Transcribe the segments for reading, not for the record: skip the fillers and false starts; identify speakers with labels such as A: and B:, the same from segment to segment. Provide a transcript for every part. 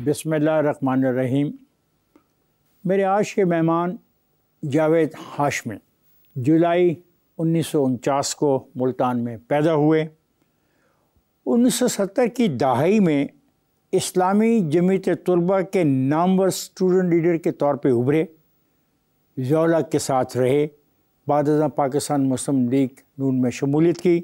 A: बिस्मिल्लाहिर्रहमानिर्रहीम। मेरे आज के मेहमान जावेद हाशमी जुलाई 1949 को मुल्तान में पैदा हुए। 1970 की दहाई में इस्लामी जमीयत तलबा के नामवर स्टूडेंट लीडर के तौर पे उभरे, ज़ौला के साथ रहे। बाद पाकिस्तान मुस्लिम लीग नून में शमूलियत की।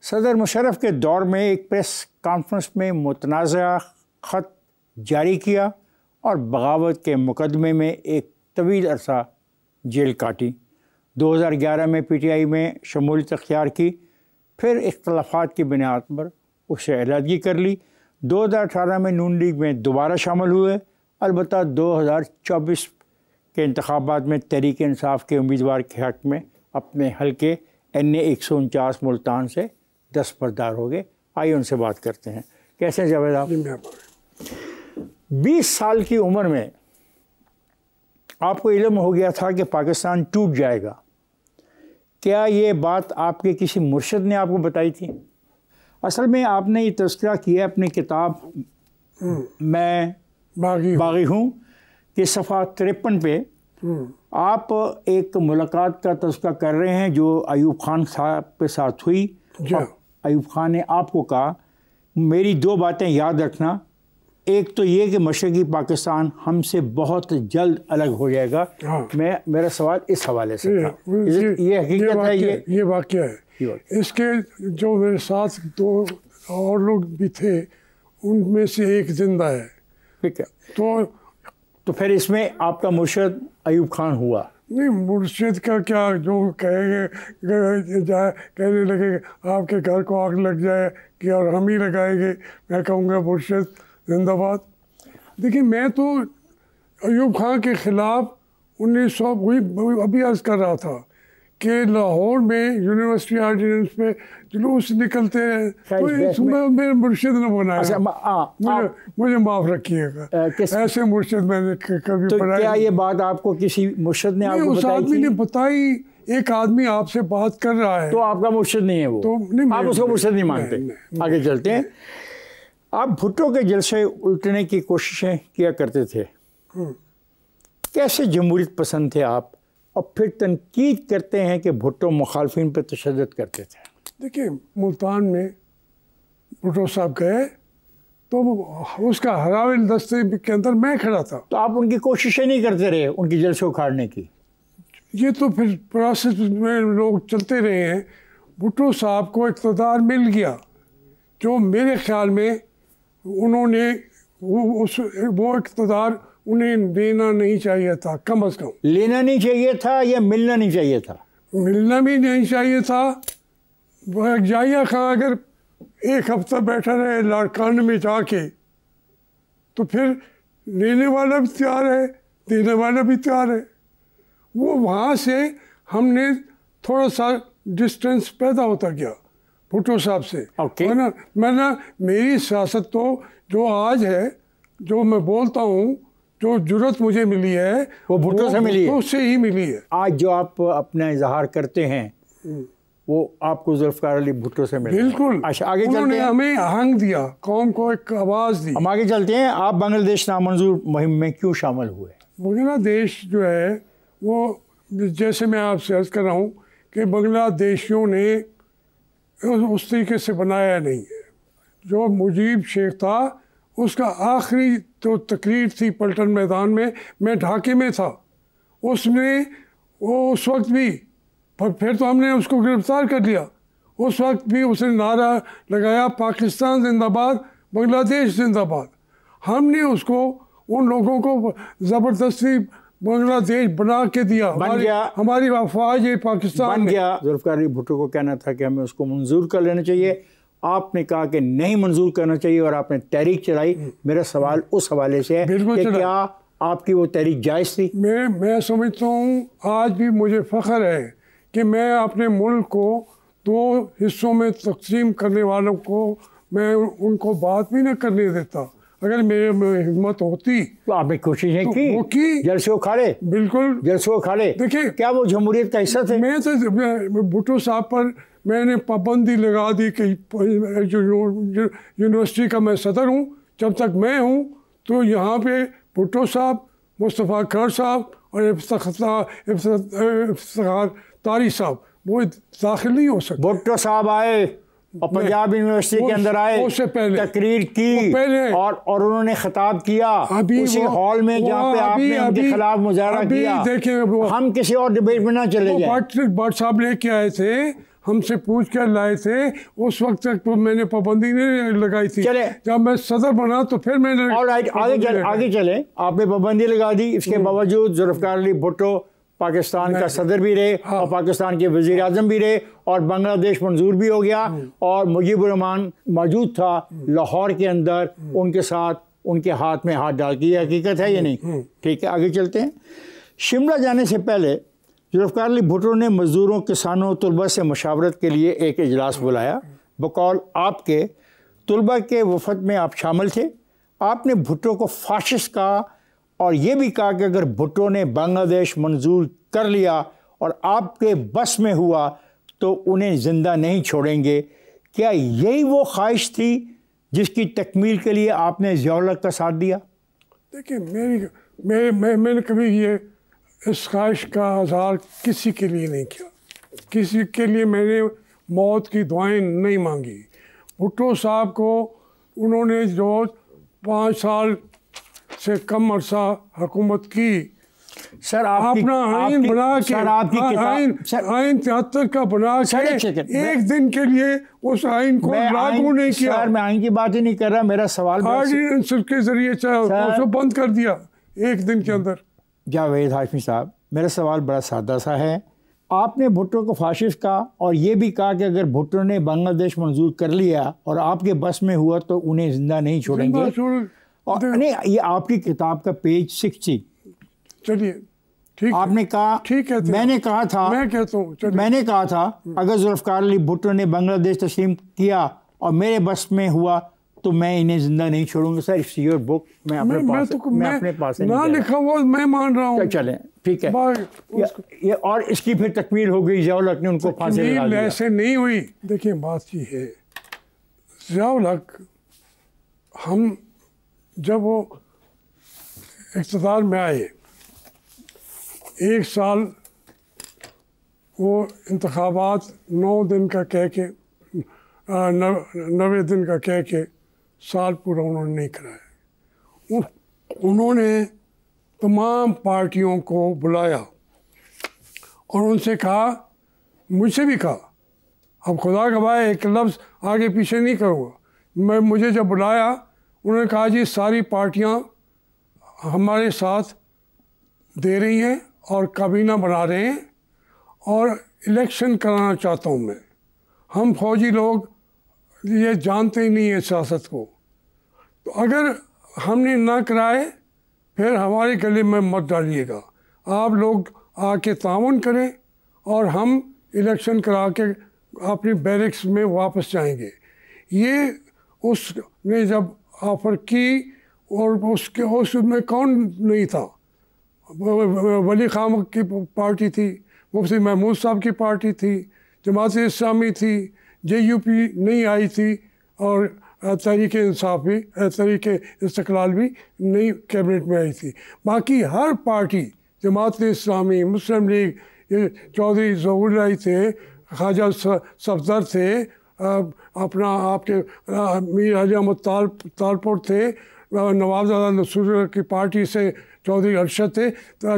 A: सदर मुशर्रफ के दौर में एक प्रेस कॉन्फ्रेंस में मुतनाज़ा ख़त जारी किया और बगावत के मुकदमे में एक तवील अरसा जेल काटी। 2011 में PTI में शमूलियत अख्तियार की, फिर इख्तलाफात की बुनियाद पर उसे अलहदगी कर ली। 2018 में नून लीग में दोबारा शामिल हुए। अलबत्ता 2024 के इंतखाबात में तहरीक इंसाफ के उम्मीदवार के हक़ में अपने हल्के NA 149 मुल्तान से दस्तबरदार हो गए। आइए उनसे बात करते हैं। कैसे हैं जावेद आप? 20 साल की उम्र में आपको इल्म हो गया था कि पाकिस्तान टूट जाएगा। क्या ये बात आपके किसी मुर्शिद ने आपको बताई थी? असल में आपने ये तज़किरा किया अपनी किताब मैं बागी हूँ कि सफ़ा 53 पे आप एक मुलाकात का तज़किरा कर रहे हैं जो अयूब खान साहब के साथ हुई। अयूब खान ने आपको कहा, मेरी दो बातें याद रखना, एक तो ये कि मशरक़ी पाकिस्तान हमसे बहुत जल्द अलग हो जाएगा। मेरा सवाल इस हवाले से था। ये हकीकत है,
B: ये वाक़या है। इसके जो मेरे साथ दो और लोग भी थे उनमें से एक जिंदा है।
A: ठीक है, तो फिर इसमें आपका मुर्शिद अयूब खान हुआ?
B: नहीं, मुर्शिद का क्या, जो कहेंगे कहने लगे आपके घर को आग लग जाए कि और हम ही लगाएंगे, मैं कहूँगा मुर्शिद जिंदाबाद। देखिए, मैं तो अयूब खान के ख़िलाफ़ 1900 अभी अर्ज़ कर रहा था कि लाहौर में यूनिवर्सिटी ऑर्डिनेंस पे जुलूस निकलते हैं, तो इसमें मेरे मुर्शिद ने बनाया। मुझे माफ़ रखिएगा, ऐसे मुर्शिद मैंने कभी
A: तो
B: पढ़ाया।
A: क्या ये बात आपको किसी मुर्शिद ने आपको
B: उस आदमी ने बताई? एक आदमी आपसे बात कर रहा है
A: तो आपका मुर्शिद नहीं है वो, तो नहीं, आप उसको मुर्शिद नहीं मानते। आगे चलते हैं। आप भुट्टो के जलसे उल्टने की कोशिशें किया करते थे। कैसे जमहूरियत पसंद थे आप, और फिर तनकीद करते हैं कि भुट्टो मुखालफिन पर तशद्दुद करते थे?
B: देखिए, मुल्तान में भुट्टो साहब गए तो उसका हराविल दस्ते के अंदर मैं खड़ा था।
A: तो आप उनकी कोशिशें नहीं करते रहे उनकी जलसे उखाड़ने की?
B: ये तो फिर प्रोसेस में लोग चलते रहे हैं। भुट्टो साहब को इक़्तिदार मिल गया, जो मेरे ख्याल में उन्होंने वो इक़्तिदार उन्हें लेना नहीं चाहिए था। कम अज़ कम
A: लेना नहीं चाहिए था या मिलना नहीं चाहिए था?
B: मिलना भी नहीं चाहिए था। जाहिया खां अगर एक हफ्ता बैठा रहे लाड़कान में जाके, तो फिर लेने वाला भी तैयार है, देने वाला भी तैयार है। वो वहाँ से हमने थोड़ा सा डिस्टेंस पैदा होता गया भुट्टो साहब से। मैंने मेरी सियासत तो जो आज है, जो मैं बोलता हूँ, जो जुर्रत मुझे मिली है
A: वो भुट्टो से मिली है,
B: उससे ही मिली है।
A: आज जो आप अपना इजहार करते हैं वो आपको जुल्फ़िकार अली भुट्टो से मिला?
B: बिल्कुल।
A: अच्छा, आगे चलते हैं।
B: उन्होंने हमें आहंग दिया, कौम को एक आवाज़ दी।
A: हम आगे चलते हैं। आप बांग्लादेश नामंजूर मुहिम में क्यों शामिल हुए?
B: बांग्लादेश जो है वो, जैसे मैं आपसे अर्ज़ कर रहा हूँ कि बांग्लादेशियों ने उस तरीके से बनाया नहीं है। जो मुजीब शेख था, उसका आखिरी जो तकरीर थी पलटन मैदान में, मैं ढाके में था, उसमें वो उस वक्त भी, फिर तो हमने उसको गिरफ्तार कर लिया, उस वक्त भी उसने नारा लगाया पाकिस्तान जिंदाबाद, बांग्लादेश जिंदाबाद। हमने उसको, उन लोगों को ज़बरदस्ती बांग्लादेश बना के दिया। हमारी अफवाज ये पाकिस्तान
A: बन गया। जुल्फ़िकार अली भुट्टो को कहना था कि हमें उसको मंजूर कर लेना चाहिए। आपने कहा कि नहीं मंजूर करना चाहिए और आपने तहरीक चलाई। मेरा सवाल उस हवाले से है कि क्या आपकी वो तहरीक जायज़ थी?
B: मैं समझता हूँ, आज भी मुझे फ़ख्र है कि मैं अपने मुल्क को दो हिस्सों में तकसीम करने वालों को मैं उनको बात भी न करने देता। अगर मेरे में हिम्मत होती
A: तो आपने कोशिशें
B: तो
A: की, जलसे उखाड़े।
B: बिल्कुल,
A: जलसे उखाड़े।
B: देखिए,
A: क्या वो जमहूरियत का हिस्सा थे?
B: मैं तो भुट्टो साहब पर मैंने पाबंदी लगा दी कि यूनिवर्सिटी का मैं सदर हूँ, जब तक मैं हूँ तो यहाँ पे भुट्टो साहब, मुस्तफ़ा खर साहब और इफ्तिखार तारी साहब वो दाखिल नहीं हो सकते।
A: भुट्टो साहब आए और पंजाब यूनिवर्सिटी के अंदर आए,
B: उससे पहले
A: तकरीर की और उन्होंने खिताब किया उसी हॉल में जहाँ पे आपने उनके खिलाफ मुजाहरा किया।
B: देखें,
A: हम किसी और डिबेट में ना चले जाए।
B: भट्ट साहब लेके आए थे, हमसे पूछ कर लाए थे, उस वक्त तक तो मैंने पाबंदी नहीं लगाई थी। जब मैं सदर बना तो फिर मैंने
A: आगे चले, आपने पाबंदी लगा दी। इसके बावजूद जुल्फ़िकार अली भुट्टो पाकिस्तान का सदर भी रहे और पाकिस्तान के वज़ीर आज़म भी रहे और बांग्लादेश मंजूर भी हो गया और मुजीबुर रहमान मौजूद था लाहौर के अंदर, उनके साथ उनके हाथ में हाथ डाल के। हकीकत है ये नहीं? ठीक है, आगे चलते हैं। शिमला जाने से पहले जुल्फ़िकार अली भुट्टो ने मज़दूरों, किसानों, तलबा से मशावरत के लिए एक इजलास बुलाया। बकौल आपके तलबा के वफद में आप शामिल थे। आपने भुट्टो को फाशिस्ट कहा और ये भी कहा कि अगर भुट्टो ने बांग्लादेश मंजूर कर लिया और आपके बस में हुआ तो उन्हें ज़िंदा नहीं छोड़ेंगे। क्या यही वो ख्वाहिश थी जिसकी तकमील के लिए आपने ज़िया-उल-हक का साथ दिया?
B: देखिए, मैंने कभी ये इस ख्वाहिश का इज़हार किसी के लिए नहीं किया। किसी के लिए मैंने मौत की दुआएं नहीं मांगी। भुट्टो साहब को उन्होंने जो 5 साल से कम अरसा हुकूमत की,
A: सर
B: अपना आइन बना के, आइन 73 का बना के एक दिन के लिए उस आइन को लागू नहीं किया।
A: सर, मैं आइन की बात ही नहीं कर रहा, मेरा सवाल
B: ऑर्डिनेंस के जरिए उसको बंद कर दिया एक दिन के अंदर।
A: जावेद हाशमी साहब, मेरा सवाल बड़ा सादा सा है। आपने भुट्टो को फाशिस्ट कहा और ये भी कहा कि अगर भुट्टो ने बांग्लादेश मंजूर कर लिया और आपके बस में हुआ तो उन्हें जिंदा नहीं छोड़ेंगे। और नहीं, ये आपकी किताब का पेज 60।
B: चलिए, ठीक,
A: आपने कहा,
B: ठीक है,
A: मैंने कहा था,
B: मैं कहता हूँ,
A: मैंने कहा था अगर जुल्फ़िकार अली भुट्टो ने बांग्लादेश तस्लीम किया और मेरे बस में हुआ तो मैं इन्हें जिंदा नहीं छोड़ूंगा। सर, इट्स योर बुक, मैं अपने पास
B: ना लिखा हुआ मैं मान रहा हूँ।
A: चलें, ठीक है। ये और इसकी फिर तकमील हो गई, ज़िया-उल-हक ने उनको फांसी लगा दी।
B: ऐसे नहीं हुई। देखिए, बात ये है, ज़िया-उल-हक हम जब वो इक़्तिदार में आए, 1 साल वो इंतखाबात 9 दिन का कह के 90 दिन का कह के साल पूरा उन्होंने नहीं कराया। उन्होंने तमाम पार्टियों को बुलाया और उनसे कहा, मुझसे भी कहा, अब खुदा गवाह एक लफ्ज़ आगे पीछे नहीं करूँगा, मुझे जब बुलाया उन्होंने कहा, जी सारी पार्टियां हमारे साथ दे रही हैं और काबीना बना रहे हैं और इलेक्शन कराना चाहता हूं मैं। हम फौजी लोग ये जानते ही नहीं है सियासत को, तो अगर हमने ना कराए फिर हमारे गले में मत डालिएगा। आप लोग आके ताउन करें और हम इलेक्शन करा के अपनी बैरिक्स में वापस जाएंगे। ये उसने जब ऑफ़र की और उसमें कौन नहीं था? वली खान की पार्टी थी, मुफ्ती महमूद साहब की पार्टी थी, जमात इस्लामी थी, JUP नहीं आई थी और तहरीक इंसाफ भी, तहरीक इस्तिकलाल भी नई कैबिनेट में आई थी। बाकी हर पार्टी, जमात इस्लामी, मुस्लिम लीग, ये चौधरी ज़हुरुल्लाह थे, ख्वाजा सफदर थे, अपना आपके मीर अली अहमद तालपुर थे, नवाबजादा नसूर की पार्टी से चौधरी अरशद थे।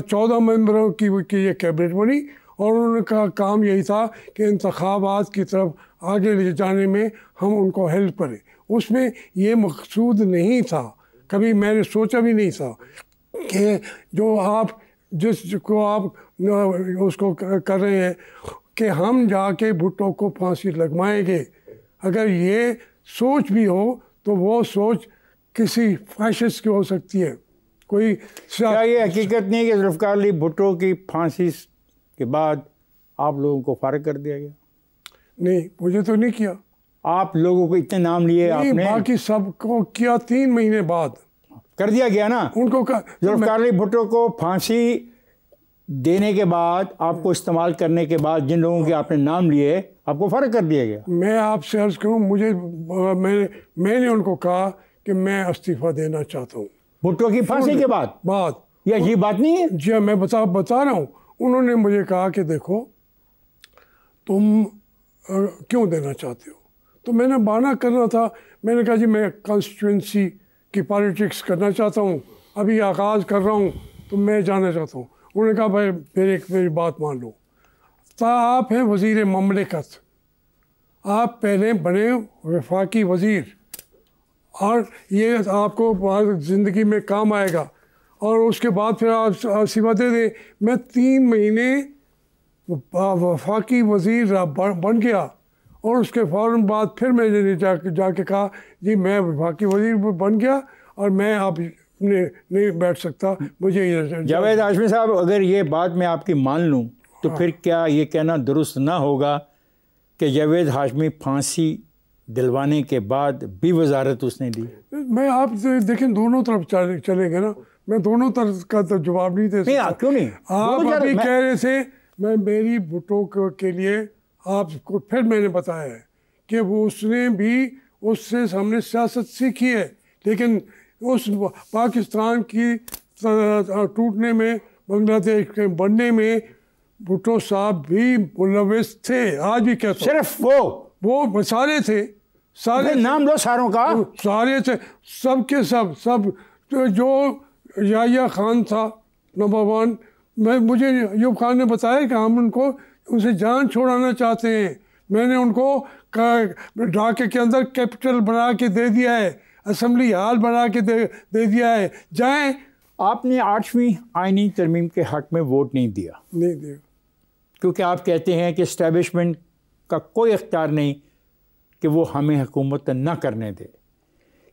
B: 14 मेंबरों की ये कैबिनेट बनी और उनका काम यही था कि इंतखाबात की तरफ आगे ले जाने में हम उनको हेल्प करें। उसमें ये मकसूद नहीं था, कभी मैंने सोचा भी नहीं था कि जो आप जिसको आप उसको कर रहे हैं कि हम जाके भुट्टो को फांसी लगवाएंगे। अगर ये सोच भी हो तो वो सोच किसी फाशिस्ट की हो सकती है। कोई
A: क्या ये हकीकत नहीं है कि जुल्फ़िकार अली भुट्टो की फांसी के बाद आप लोगों को फारिग कर दिया गया?
B: नहीं, मुझे तो नहीं किया।
A: आप लोगों को इतने नाम लिए आपने,
B: बाकी सबको किया 3 महीने बाद
A: कर दिया गया ना
B: उनको।
A: जुल्फ़िकार अली भुट्टो को फांसी देने के बाद, आपको इस्तेमाल करने के बाद जिन लोगों के आपने नाम लिए, आपको फ़र्क कर दिया गया।
B: मैं आपसे अर्ज़ करूँ, मैंने उनको कहा कि मैं इस्तीफ़ा देना चाहता हूँ।
A: भुट्टो की फांसी के बाद या ये बात नहीं है?
B: जी मैं बता रहा हूँ। उन्होंने मुझे कहा कि देखो तुम क्यों देना चाहते हो, तो मैंने बहाना करना था। मैंने कहा जी मैं कॉन्स्टिट्यूंसी की पॉलिटिक्स करना चाहता हूँ, अभी आगाज़ कर रहा हूँ, तो मैं जाना चाहता हूँ। उन्होंने कहा भाई मेरी बात मान लो, तो आप हैं वज़ीर ममलिकत, आप पहले बने वफाकी वज़ीर और ये आपको ज़िंदगी में काम आएगा, और उसके बाद फिर आप सिवा दे दें। मैं 3 महीने वफाकी वज़ीर बन गया और उसके फ़ौरन बाद फिर मैंने जाके कहा जी मैं वफाकी वज़ीर बन गया और मैं अब नहीं बैठ सकता, मुझे।
A: जावेद हाशमी साहब, अगर ये बात मैं आपकी मान लूँ तो फिर क्या ये कहना दुरुस्त ना होगा कि जावेद हाशमी फांसी दिलवाने के बाद भी वजारत उसने दी?
B: मैं आप देखें दोनों तरफ चलेंगे ना, मैं दोनों तरफ का तो जवाब नहीं दे सकता।
A: क्यों नहीं?
B: आप अभी कह रहे थे मैं मेरी भुट्टो के लिए आपको फिर मैंने बताया है कि वो उसने भी उससे हमने सियासत सीखी है, लेकिन उस पाकिस्तान की टूटने में, बांग्लादेश के बनने में भुट्टो साहब भी मुलविस थे। आज भी कहता
A: सिर्फ वो
B: सारे थे, सारे
A: नाम लो सारों का,
B: सारे थे, सब के सब तो जो याहिया खान था नंबर 1, मुझे यूब खान ने बताया कि हम उनसे जान छुड़ाना चाहते हैं। मैंने उनको ढाके के अंदर कैपिटल बना के दे दिया है, असेंबली हाल बना के दे दिया है, जाएं।
A: आपने 8वीं आईनी तरमीम के हक में वोट नहीं दिया
B: क्योंकि
A: आप कहते हैं कि इस्टेब्लिशमेंट का कोई इख्तियार नहीं कि वो हमें हुकूमत न करने दे।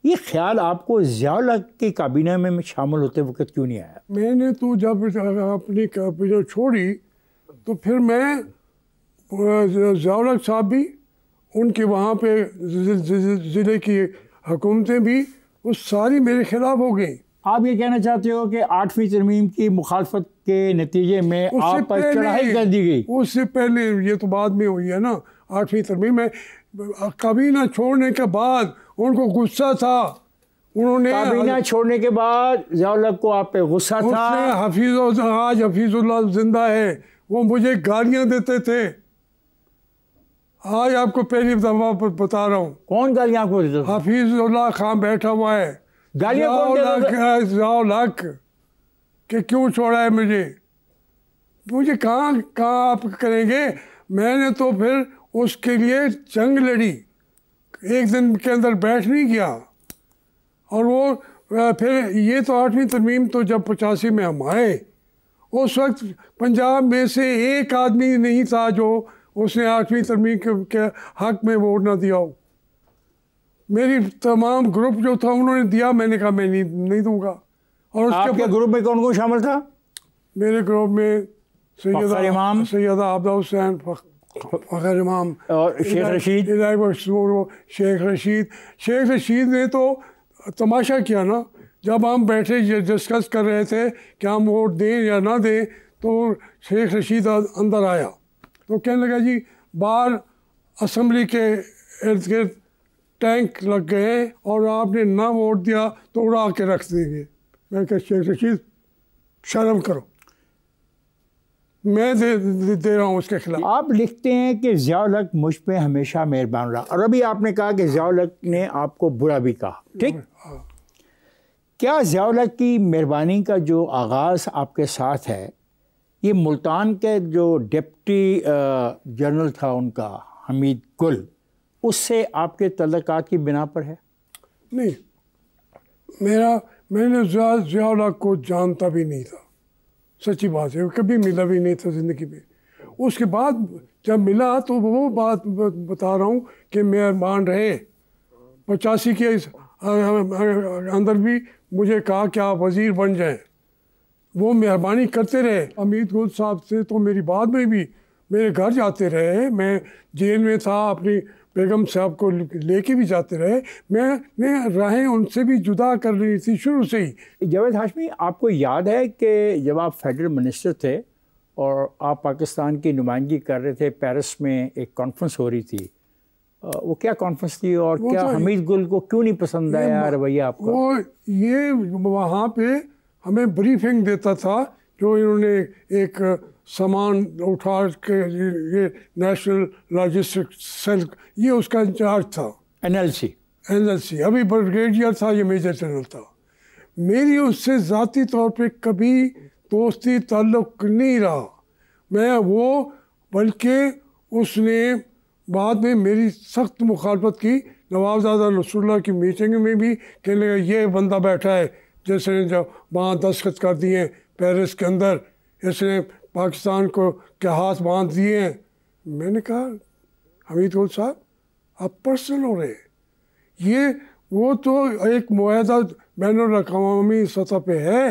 A: ये ख्याल आपको ज़िया की काबीना में शामिल होते वक्त क्यों नहीं आया?
B: मैंने तो जब अपनी काबीना छोड़ी तो फिर मैं ज़िया साहब भी, उनके वहाँ पे ज़िले की हुकूमतें भी, वो सारी मेरे ख़िलाफ़ हो गई।
A: आप ये कहना चाहते हो कि 8वीं तरमीम की मुखालफत के नतीजे में आप पर चढ़ाई कर दी गई?
B: उससे पहले, ये तो बाद में हुई है ना 8वीं तरमीम में। काबीना छोड़ने के बाद उनको गुस्सा था, उन्होंने
A: काबीना छोड़ने के बाद ज़िया को आप पे गुस्सा था।
B: आज हफीजुल्लाह जिंदा है, वो मुझे गालियाँ देते थे। आज आपको पहली दफ़ा बता रहा हूँ।
A: कौन गालियाँ आपको देते थे?
B: हफीजुल्लाह खान बैठा हुआ है,
A: गालियाँ
B: ज़िया कि क्यों छोड़ा है मुझे कहाँ आप करेंगे। मैंने तो फिर उसके लिए जंग लड़ी, एक दिन के अंदर बैठ नहीं गया। और वो फिर ये तो 8वीं तरमीम तो जब 85 में हम आए, उस वक्त पंजाब में से एक आदमी नहीं था जो उसने 8वीं तरमीम के हक में वोट ना दिया हो। मेरी तमाम ग्रुप जो था उन्होंने दिया, मैंने कहा मैं नहीं दूंगा। और
A: आपके ग्रुप में कौन कौन शामिल था?
B: मेरे ग्रुप में सैयदा आबदा हुसैन, फ़खर इमाम
A: और शेख रशीद।
B: शेख रशीद ने तो तमाशा किया ना, जब हम बैठे डिस्कस कर रहे थे कि हम वोट दें या ना दें, तो शेख रशीद अंदर आया तो कहने लगा जी बाहर असेंबली के इर्द गिर्द टैंक लग गए और आपने ना वोट दिया तो उड़ा के रख देंगे। मैं कहा शेख रशीद शर्म करो, मैं दे रहा हूँ उसके खिलाफ।
A: आप लिखते हैं कि ज़िया मुझ पे हमेशा मेहरबान रहा, और अभी आपने कहा कि ज़िया ने आपको बुरा भी कहा, ठीक? क्या ज़िया की मेहरबानी का जो आगाज़ आपके साथ है, ये मुल्तान के जो डिप्टी जनरल था उनका हमीद गुल, उससे आपके तल्लुकात की बिना पर है?
B: नहीं, मैंने ज़िया को जानता भी नहीं था, सच्ची बात है, कभी मिला भी नहीं था ज़िंदगी में। उसके बाद जब मिला तो वो बात बता रहा हूँ कि मेहरबान रहे। 85 के अंदर भी मुझे कहा कि आप वज़ीर बन जाएं, वो मेहरबानी करते रहे। हमीद गुल साहब से तो मेरी बाद में भी मेरे घर जाते रहे, मैं जेल में था, अपनी बेगम साहब को लेके भी जाते रहे। मैंने राहें उनसे भी जुदा कर रही थी शुरू से ही।
A: जावेद हाशमी, आपको याद है कि जब आप फेडरल मिनिस्टर थे और आप पाकिस्तान की नुमाइंदगी कर रहे थे, पेरिस में एक कॉन्फ्रेंस हो रही थी वो क्या कॉन्फ्रेंस थी और क्या हमीद गुल को क्यों नहीं पसंद आया रवैया आपका?
B: वो ये वहाँ पे हमें ब्रीफिंग देता था, जो इन्होंने एक सामान उठा के, ये नेशनल लॉजिस्टिक सेल, ये उसका इंचार्ज था, एनएलसी, अभी ब्रिगेडियर था, ये मेजर जनरल था। मेरी उससे ज़ाती तौर पे कभी दोस्ती ताल्लुक़ नहीं रहा, मैं वो, बल्कि उसने बाद में मेरी सख्त मुखालफत की। नवाबजादा नसरुल्लाह की मीटिंग में भी कहने लगा ये बंदा बैठा है जिसने जब वहाँ दस्तखत कर दिए पेरिस के अंदर, इसने पाकिस्तान को के हाथ बांध दिए हैं। मैंने कहा हमीद गुल साहब आप पर्सनल हो रहे हैं, ये वो तो एक मुआहदा बैनुल-अक़वामी सतह पे है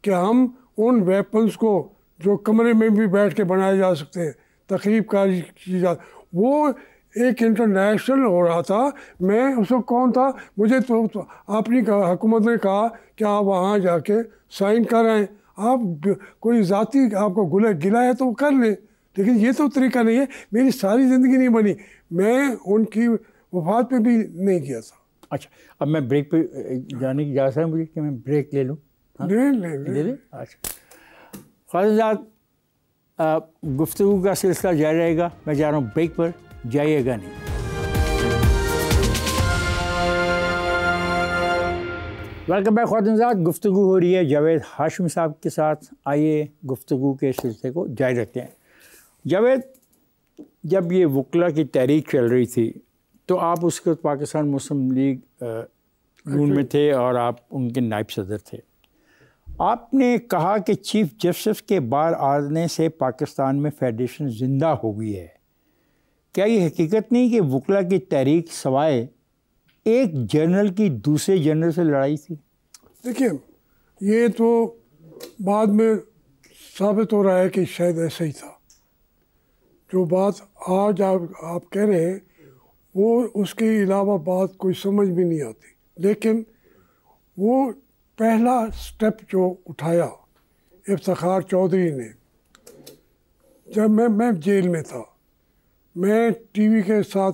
B: कि हम उन वेपन्स को जो कमरे में भी बैठ के बनाए जा सकते हैं, तकरीब कारी की जा, वो एक इंटरनेशनल हो रहा था। मैं उसको कौन था, मुझे तो अपनी हुकूमत ने कहा कि आप वहाँ जाके साइन कर आएँ, आप कोई ज़ाती आपको गिला है तो कर लें, लेकिन ये तो तरीका नहीं है। मेरी सारी ज़िंदगी नहीं बनी, मैं उनकी वफात पे भी नहीं किया था।
A: अच्छा, अब मैं ब्रेक पे जाने की इजाज़त है मुझे कि मैं ब्रेक ले लूँ?
B: ले।
A: अच्छा ख्वाजात, गुफ्तगू का सिलसिला जारी रहेगा। मैं जा रहा हूँ ब्रेक पर, जाइएगा नहीं। वेलकम बैक ख्वाजात, गुफ्तगू हो रही है जावेद हाशमी साहब के साथ। आइए गुफ्तगू के सिलसिले को जारी रखते हैं। जावेद, जब ये वकला की तहरीक चल रही थी तो आप उसके पाकिस्तान मुस्लिम लीग नून में थे और आप उनके नायब सदर थे। आपने कहा कि चीफ जस्टिस के बार आने से पाकिस्तान में फेडरेशन ज़िंदा हो गई है। क्या ये हकीकत नहीं कि वकला की तहरीक सवाए एक जनरल की दूसरे जनरल से लड़ाई थी?
B: देखिए, ये तो बाद में साबित हो रहा है कि शायद ऐसा ही था। जो बात आज आप कह रहे हैं वो उसके अलावा बात कोई समझ भी नहीं आती। लेकिन वो पहला स्टेप जो उठाया इफ्तिखार चौधरी ने, जब मैं जेल में था, मैं टीवी के साथ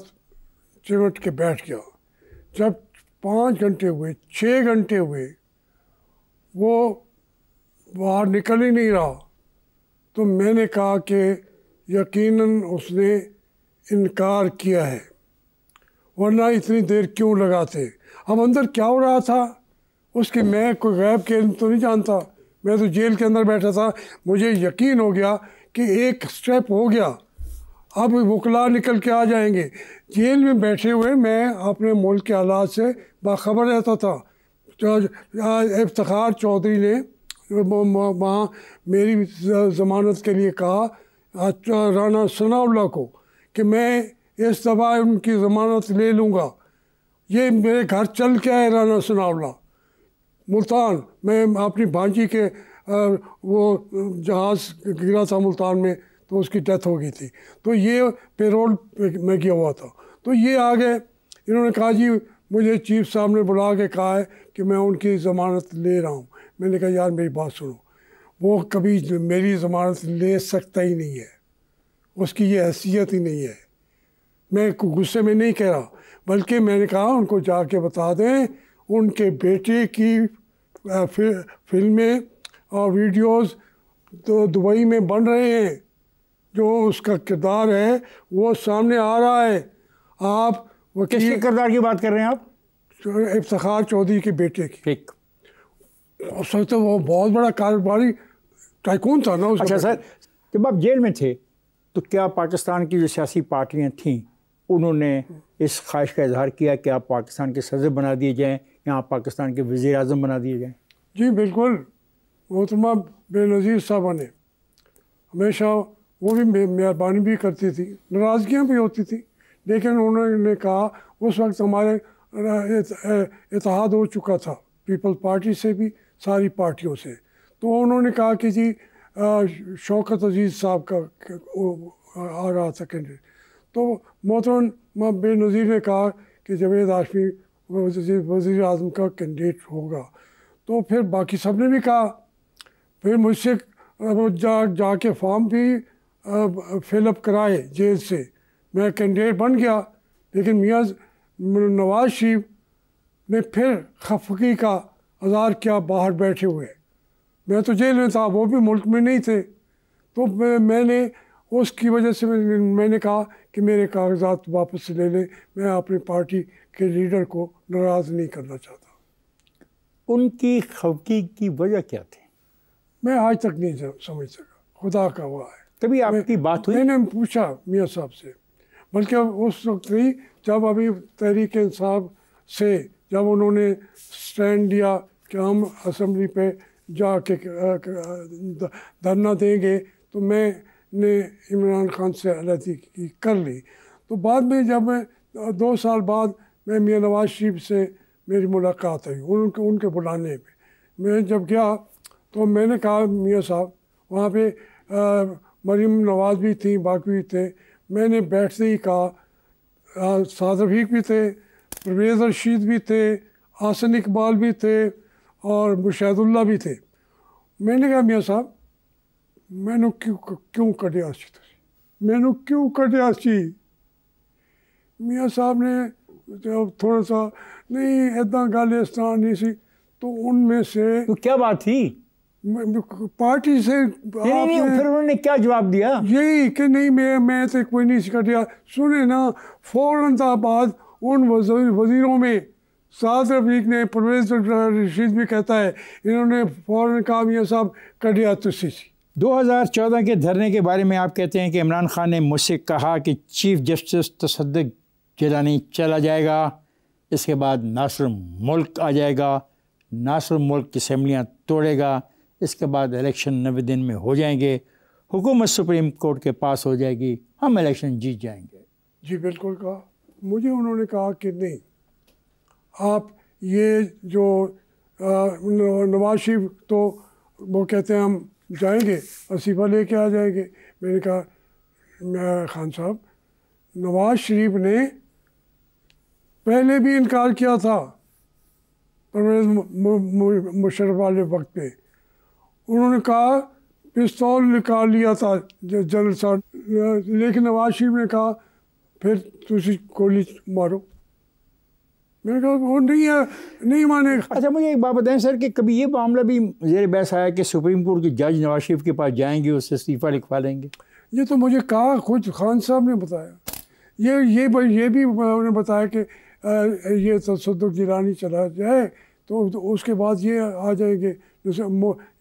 B: चिमट के बैठ गया। जब 5 घंटे हुए, 6 घंटे हुए, वो बाहर निकल ही नहीं रहा, तो मैंने कहा कि यकीनन उसने इनकार किया है, वरना इतनी देर क्यों लगाते। अब अंदर क्या हो रहा था उसकी मैं कोई गैब के तो नहीं जानता, मैं तो जेल के अंदर बैठा था। मुझे यकीन हो गया कि एक स्टेप हो गया, अब वकला निकल के आ जाएंगे। जेल में बैठे हुए मैं अपने मुल्क के हालात से बाखबर रहता था। इफ्तिखार चौधरी ने वहाँ मेरी ज़मानत के लिए कहा राना सनाउल्लाह को कि मैं इस दफ़ा उनकी ज़मानत ले लूँगा। ये मेरे घर चल के आए राना सनाउल्लाह मुल्तान। मैं अपनी भांजी के वो जहाज़ गिरा था मुल्तान में, तो उसकी डेथ हो गई थी, तो ये पेरोल में किया हुआ था। तो ये आ गए, इन्होंने कहा जी मुझे चीफ साहब ने बुला के कहा है कि मैं उनकी ज़मानत ले रहा हूँ। मैंने कहा यार मेरी बात सुनो, वो कभी मेरी ज़मानत ले सकता ही नहीं है, उसकी ये हैसियत ही नहीं है। मैं गुस्से में नहीं कह रहा, बल्कि मैंने कहा उनको जाके बता दें उनके बेटे की फिल्में और वीडियोस तो दुबई में बन रहे हैं, जो उसका किरदार है वो सामने आ रहा है। आप
A: किसके किरदार की बात कर रहे हैं आप?
B: इफ्तिखार चौधरी के बेटे की।
A: ठीक,
B: हो सकता है वो बहुत बड़ा कारोबारी टाइकून था ना उसका।
A: अच्छा सर, जब आप जेल में थे तो क्या पाकिस्तान की जो सियासी पार्टियां थीं उन्होंने इस ख्वाहिश का इजहार किया कि आप पाकिस्तान के सदर बना दिए जाएं या आप पाकिस्तान के वज़ीर आज़म बना दिए जाएं?
B: जी बिल्कुल, मोहतरमा बेनज़ीर साहबा ने हमेशा, वो भी मेहरबानी भी करती थी, नाराज़गियाँ भी होती थी, लेकिन उन्होंने कहा उस वक्त हमारे इत्तेहाद हो चुका था पीपल्स पार्टी से भी, सारी पार्टियों से। तो उन्होंने कहा कि जी शौकत अजीज़ साहब का आ रहा था कैंडिडेट, तो मोहतरमा बेनज़ीर ने कहा कि जावेद हाशमी वज़ीर आज़म का कैंडिडेट होगा। तो फिर बाकी सब ने भी कहा, फिर मुझसे जाके फॉर्म भी फिलअप कराए जेल से, मैं कैंडिडेट बन गया। लेकिन मियाँ नवाज शरीफ ने फिर खफगी का आज़ार किया बाहर बैठे हुए। मैं तो जेल में था, वो भी मुल्क में नहीं थे। तो मैंने उसकी वजह से मैंने कहा कि मेरे कागजात वापस ले लें, मैं अपनी पार्टी के लीडर को नाराज़ नहीं करना चाहता।
A: उनकी खफगी की वजह क्या थी?
B: मैं आज तक नहीं समझ सका, खुदा का हुआ है।
A: कभी आपकी बात हुई?
B: मैंने पूछा मियाँ साहब से, बल्कि उस वक्त नहीं जब अभी तहरीक इंसाफ से जब उन्होंने स्टैंड लिया कि हम असम्बली पे जाके धरना देंगे, तो मैंने इमरान खान से अलहदगी कर ली। तो बाद में जब मैं 2 साल बाद मैं मियाँ नवाज शरीफ से मेरी मुलाकात हुई उनके बुलाने में। मैं जब गया तो मैंने कहा मियाँ साहब, वहाँ पे मरीम नवाज भी थी, बाकी भी थे। मैंने बैठते ही कहा, साद रफीक भी थे, परवेज़ रशीद भी थे, आसन इकबाल भी थे और मुशाहिदुल्लाह भी थे। मैंने कहा मियाँ साहब, मैंने क्यों कटिया सी, मैंने क्यों कटिया सी? मियाँ साहब ने जब थोड़ा सा नहीं इदा गल इस तरह नहीं सी, तो उनमें से
A: तो क्या बात थी?
B: पार्टी से
A: नहीं, फिर उन्होंने क्या जवाब दिया? यही
B: कि नहीं मैं तो कोई नहीं कटिया। सुने ना, फ़ौरन बाद उन वज़ीरों में साद रफीक ने, परवेज़ रशीद भी कहता है, इन्होंने फ़ौरन कहा मियाँ साहब कटिया तुसी सी।
A: 2014 के धरने के बारे में आप कहते हैं कि इमरान खान ने मुझसे कहा कि चीफ जस्टिस तसद्दुक़ जिलानी चला जाएगा, इसके बाद नासिर मुल्क आ जाएगा, नासिर मुल्क की असम्बलियाँ तोड़ेगा, इसके बाद इलेक्शन 90 दिन में हो जाएंगे, हुकूमत सुप्रीम कोर्ट के पास हो जाएगी, हम इलेक्शन जीत जाएंगे।
B: जी बिल्कुल कहा। मुझे उन्होंने कहा कि नहीं, आप ये जो नवाज शरीफ तो वो कहते हैं हम जाएंगे, इस्तीफ़ा लेके आ जाएंगे। मैंने कहा खान साहब, नवाज शरीफ ने पहले भी इनकार किया था परवेज़ मुशर्रफ वाले वक्त पे। उन्होंने कहा पिस्तौल निकाल लिया था जनरल साहब, लेकिन नवाज शरीफ ने कहा फिर तुसी गोली मारो। मैंने कहा वो नहीं माने।
A: अच्छा, मुझे एक बात बताएं सर कि कभी ये मामला भी ज़ेर बहस आया कि सुप्रीम कोर्ट के जज नवाज शरीफ के पास जाएंगे, उससे इस्तीफ़ा लिखवा लेंगे?
B: ये तो मुझे कहा खुद खान साहब ने बताया। ये भी उन्होंने बताया कि ये तसद्दुक़ जिलानी चला जाए तो उसके बाद ये आ जाएंगे। जैसे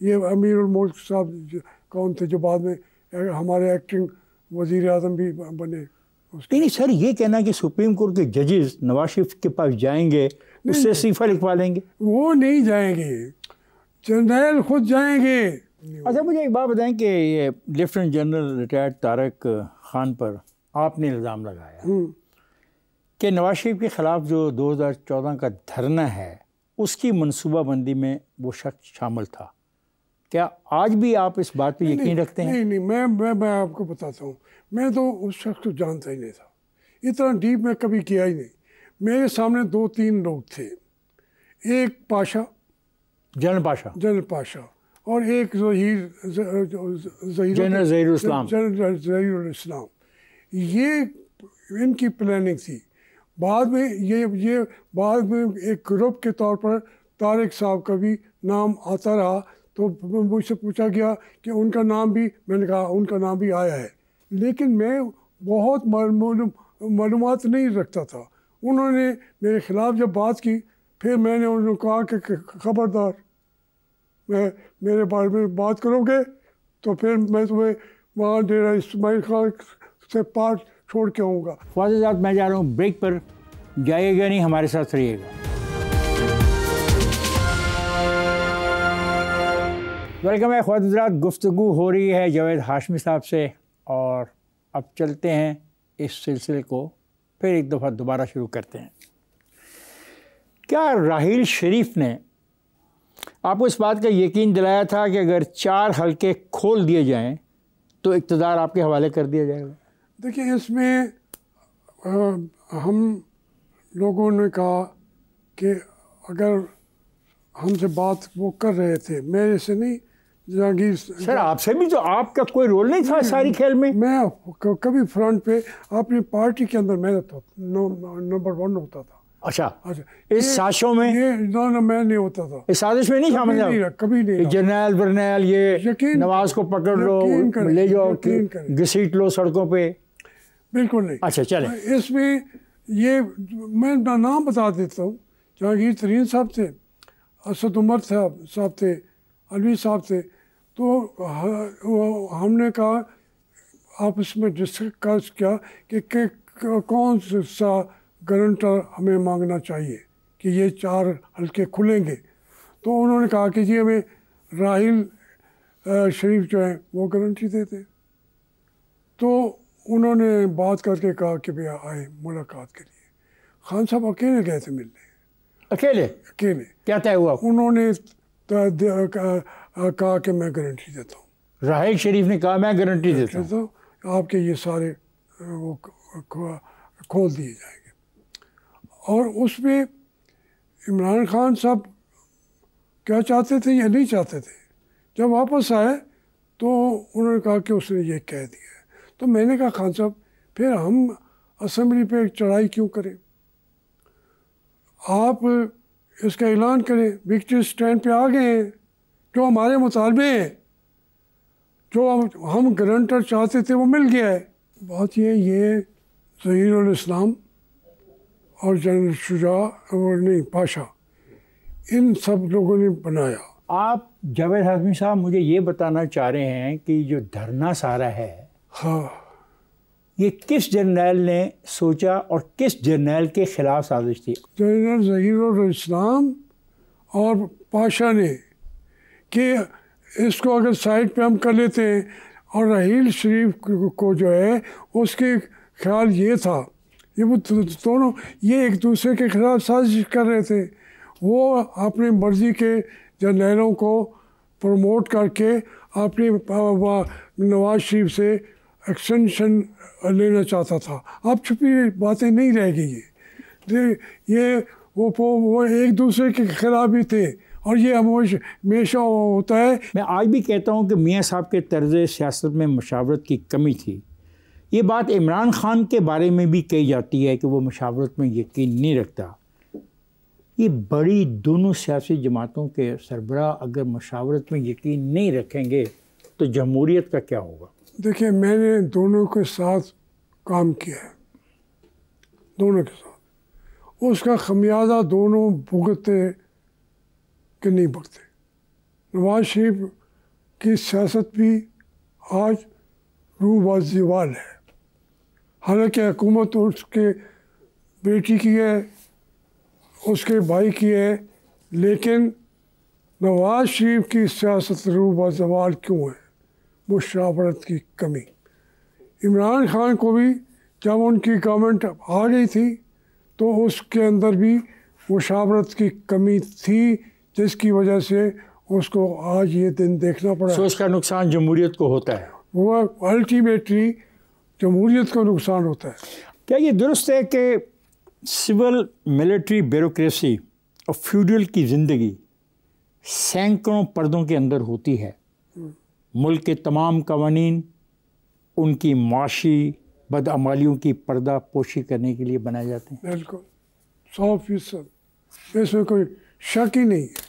B: ये अमीरुल मुल्क साहब कौन थे जो बाद में हमारे एक्टिंग वज़ीर आज़म भी बने।
A: नहीं सर, ये कहना कि सुप्रीम कोर्ट के जजेस नवाज शरीफ के पास जाएंगे, उससे इस्तीफ़ा लिखवा लेंगे?
B: वो नहीं जाएंगे, जनरल खुद जाएंगे।
A: अच्छा, मुझे एक बात बताएं कि ये lieutenant general retired Tarak Khan पर आपने इल्ज़ाम लगाया कि नवाज शरीफ के ख़िलाफ़ जो 2014 का धरना है उसकी मनसूबाबंदी में वो शख्स शामिल था। क्या आज भी आप इस बात पे यकीन रखते हैं?
B: नहीं, मैं आपको बताता हूँ, मैं तो उस शख्स को जानता ही नहीं था, इतना डीप मैं कभी किया ही नहीं। मेरे सामने 2-3 लोग थे, एक पाशा, जनरल पाशा और एक
A: जनरल
B: ज़हीरुल इस्लाम। ये इनकी प्लानिंग थी। बाद में बाद में एक ग्रुप के तौर पर तारिक साहब का भी नाम आता रहा, तो मुझसे पूछा गया कि उनका नाम भी, मैंने कहा उनका नाम भी आया है, लेकिन मैं बहुत मालूमात नहीं रखता था। उन्होंने मेरे ख़िलाफ़ जब बात की, फिर मैंने उन्हें कहा कि ख़बरदार मेरे बारे में बात करोगे तो फिर मैं तुम्हें वहाँ डेरा इस्माइल खान से पार छोड़ के आऊँगा।
A: ख्वाजा साहब, मैं जा रहा हूँ ब्रेक पर, जाइएगा नहीं, हमारे साथ रहिएगा। वेलकम है ख्वाजा, गुफ्तगू हो रही है जावेद हाशमी साहब से, और अब चलते हैं इस सिलसिले को फिर एक दफ़ा दोबारा शुरू करते हैं। क्या राहील शरीफ ने आपको इस बात का यकीन दिलाया था कि अगर 4 हलके खोल दिए जाएं तो इक़्तिदार आपके हवाले कर दिया जाएगा?
B: देखिए, इसमें हम लोगों ने कहा कि अगर हमसे बात वो कर रहे थे, मेरे से नहीं, जहांगीर।
A: सर आपसे भी तो आपका कोई रोल नहीं था सारी खेल में?
B: मैं कभी फ्रंट पे अपनी पार्टी के अंदर मैं था, नंबर 1 होता था।
A: अच्छा, इस साजिशों में?
B: ये ना मैं नहीं होता था,
A: इस साजिश में नहीं शामिल था?
B: कभी नहीं।
A: जर्नैल बरनैल ये नवाज को पकड़ लो, ले जाओ, घसीट लो सड़कों पे?
B: बिल्कुल नहीं।
A: अच्छा चले,
B: इसमें ये मैं नाम बता देता हूँ। जहांगीर तरीन साहब थे, असद उमर साहब थे, अलवी साहब थे। तो हमने कहा, आपस में डिस्कस किया कि कौन सा गारंटर हमें मांगना चाहिए कि ये 4 हल्के खुलेंगे। तो उन्होंने कहा कि जी हमें राहिल शरीफ जो है वो गारंटी देते। तो उन्होंने बात करके कहा कि भैया आए मुलाकात के लिए। खान साहब अकेले गए थे मिलने। अकेले?
A: क्या तय हुआ?
B: उन्होंने कहा कि मैं गारंटी देता हूँ।
A: राहिल शरीफ ने कहा मैं गारंटी देता हूँ,
B: आपके ये सारे वो खोल दिए जाएंगे। और उसमें इमरान खान साहब क्या चाहते थे या नहीं चाहते थे, जब वापस आए तो उन्होंने कहा कि उसने ये कह दिया है। तो मैंने कहा खान साहब फिर हम असेंबली पे चढ़ाई क्यों करें, आप इसका ऐलान करें। विक्ट्री स्टैंड पे आ गए हैं, जो हमारे मुतालबे हैं, जो हम गारंटर चाहते थे वो मिल गया है। बात ये ज़हीरुल इस्लाम और जनरल शुजा और नहीं पाशा, इन सब लोगों ने बनाया।
A: आप जावेद हाशमी साहब मुझे ये बताना चाह रहे हैं कि जो धरना सारा है,
B: हाँ,
A: ये किस जर्नैल ने सोचा और किस जर्नैल के खिलाफ साजिश थी?
B: जनरल ज़हीरुल इस्लाम और पाशा ने कि इसको अगर साइड पे हम कर लेते हैं। और राहिल शरीफ को जो है उसके ख्याल ये था, ये वो दोनों ये एक दूसरे के खिलाफ साजिश कर रहे थे। वो अपनी मर्ज़ी के जर्नैलों को प्रमोट करके अपनी नवाज शरीफ से एक्सटेंशन लेना चाहता था। अब छुपी बातें नहीं रह गई ये वो एक दूसरे के खिलाफ भी थे और ये हमेशा होता है।
A: मैं आज भी कहता हूँ कि मियाँ साहब के तर्ज़ सियासत में मशावरत की कमी थी। ये बात इमरान खान के बारे में भी कही जाती है कि वो मशावरत में यकीन नहीं रखता। ये बड़ी दोनों सियासी जमातों के सरबराह अगर मशावरत में यकीन नहीं रखेंगे तो जमहूरियत का क्या होगा?
B: देखिए, मैंने दोनों के साथ काम किया है, दोनों के साथ। उसका खमियाजा दोनों भुगतते कि नहीं भुगते। नवाज शरीफ की सियासत भी आज रूबाज़वाल है। हालांकि हुकूमत उसके बेटी की है, उसके भाई की है, लेकिन नवाज शरीफ की सियासत रूबाज़वाल क्यों है? मुशावरत की कमी। इमरान खान को भी जब उनकी गवर्नमेंट आ गई थी तो उसके अंदर भी मुशावरत की कमी थी, जिसकी वजह से उसको आज ये दिन देखना पड़ा।
A: सो इसका नुकसान जमहूरियत को होता है,
B: वो अल्टीमेटली जमहूरियत को नुकसान होता है।
A: क्या ये दुरुस्त है कि सिविल मिलिट्री ब्यूरोक्रेसी और फ्यूडल की ज़िंदगी सैकड़ों पर्दों के अंदर होती है? मुल्क के तमाम कवानीन उनकी माशी बदअमालियों की पर्दा पोशी करने के लिए बनाए जाते हैं।
B: बिल्कुल 100%, इसमें कोई शक ही नहीं है।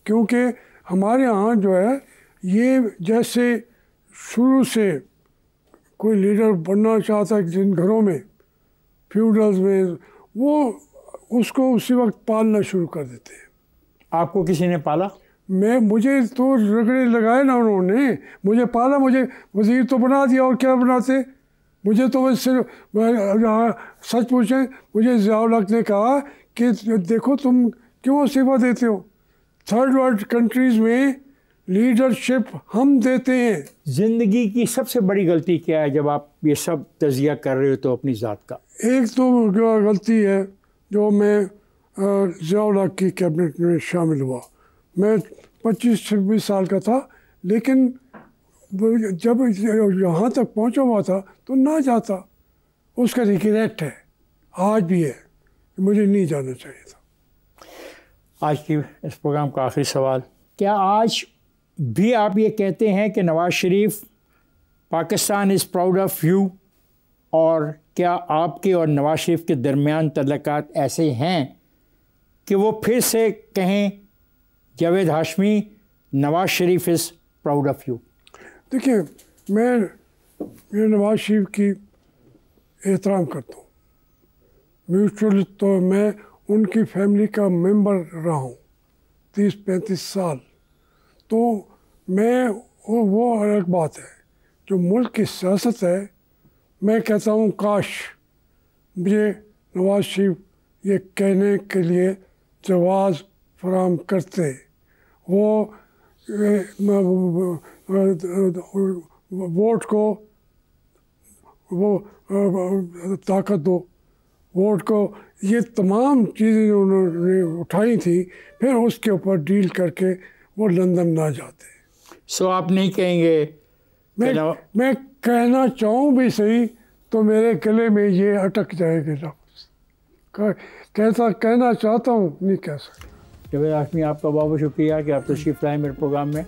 B: क्योंकि हमारे यहाँ जो है ये जैसे शुरू से कोई लीडर बनना चाहता है जिन घरों में फ्यूडल्स में, वो उसको उसी वक्त पालना शुरू कर देते हैं।
A: आपको किसी ने पाला?
B: मुझे तो रगड़े लगाए ना उन्होंने, मुझे पाला, मुझे वज़ीर तो बना दिया, और क्या बनाते मुझे। तो वैसे सच पूछें, मुझे ज़ियाउल हक ने कहा कि देखो तुम क्यों इस्तीफ़ा देते हो, थर्ड वर्ल्ड कंट्रीज़ में लीडरशिप हम देते हैं। ज़िंदगी
A: की सबसे बड़ी गलती क्या है जब आप ये सब तज़किया कर रहे हो तो अपनी ज़ात का?
B: एक तो गलती है जो मैं ज़ियाउल हक की कैबिनेट में शामिल हुआ। मैं 25-26 साल का था, लेकिन जब यहाँ तक पहुँचा हुआ था तो ना जाता। उसका रिग्रेट है, आज भी है, मुझे नहीं जाना चाहिए था।
A: आज की इस प्रोग्राम का आखिरी सवाल, क्या आज भी आप ये कहते हैं कि Nawaz Sharif Pakistan is proud of you, और क्या आपके और नवाज शरीफ के दरमियान तल्लुकात ऐसे हैं कि वो फिर से कहें Javed Hashmi Nawaz Sharif is proud of you?
B: देखिए, मैं नवाज शरीफ की एहतराम करता हूँ म्यूचुअल, तो मैं उनकी फैमिली का मेंबर रहा हूँ 30-35 साल, तो मैं वो अलग बात है। जो मुल्क की सियासत है, मैं कहता हूँ काश मुझे नवाज शरीफ ये कहने के लिए जवाज़ फराहम करते, वो वोट को वो ताकत दो, वोट को, ये तमाम चीज़ें उन्होंने उठाई थी, फिर उसके ऊपर डील करके वो लंदन ना जाते।
A: सो आप नहीं कहेंगे?
B: मैं कहना चाहूँ भी सही तो मेरे गले में ये अटक जाएगा लफ्ज़। कहना चाहता हूँ, नहीं कह सकता।
A: जावेद हाशमी, आपका बहुत बहुत शुक्रिया कि आप तशरीफ़ लाए मेरे प्रोग्राम में।